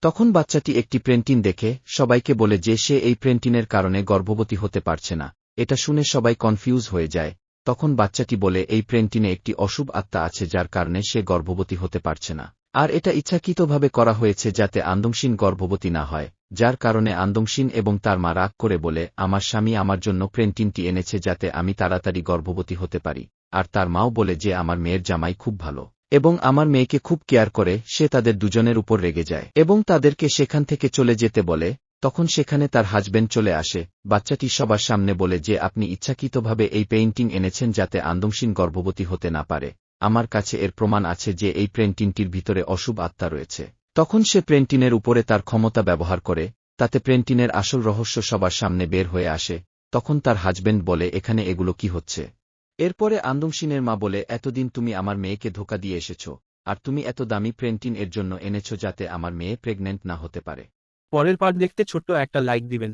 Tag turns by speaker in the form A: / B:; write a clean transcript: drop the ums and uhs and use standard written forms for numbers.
A: তখন বাচ্চাটি একটি প্রেন্টিন দেখে সবাইকে বলে যে সে এই প্রেন্টিনের কারণে গর্ভবতী হতে পারছে না। এটা শুনে সবাই কনফিউজ হয়ে যায়। তখন বাচ্চাটি বলে এই প্রেন্টিনে একটি অশুভ আত্মা আছে যার কারণে সে গর্ভবতী হতে পারছে না। আর এটা ইচ্ছাকৃতভাবে করা হয়েছে যাতে আন্দংশিন গর্ভবতী না হয়, যার কারণে আন্দংশিন এবং তার মা রাগ করে বলে আমার স্বামী আমার জন্য প্রেন্টিনটি এনেছে যাতে আমি তাড়াতাড়ি গর্ভবতী হতে পারি। আর তার মাও বলে যে আমার মেয়ের জামাই খুব ভালো এবং আমার মেয়েকে খুব কেয়ার করে। সে তাদের দুজনের উপর রেগে যায় এবং তাদেরকে সেখান থেকে চলে যেতে বলে। তখন সেখানে তার হাজবেন্ড চলে আসে। বাচ্চাটি সবার সামনে বলে যে আপনি ইচ্ছাকৃতভাবে এই পেইন্টিং এনেছেন যাতে আন্দংশিন গর্ভবতী হতে না পারে। আমার কাছে এর প্রমাণ আছে যে এই প্রেন্টিনটির ভিতরে অশুভ আত্মা রয়েছে। তখন সে প্রেন্টিনের উপরে তার ক্ষমতা ব্যবহার করে, তাতে প্রেন্টিনের আসল রহস্য সবার সামনে বের হয়ে আসে। তখন তার হাজবেন্ড বলে এখানে এগুলো কি হচ্ছে। এরপরে আন্দংশিনের মা বলে এতদিন তুমি আমার মেয়েকে ধোঁকা দিয়ে এসেছ, আর তুমি এত দামি প্রেন্টিন এর জন্য এনেছ যাতে আমার মেয়ে প্রেগন্যান্ট না হতে পারে।
B: পরের পার্ট দেখতে ছোট্ট একটা লাইক দিবেন।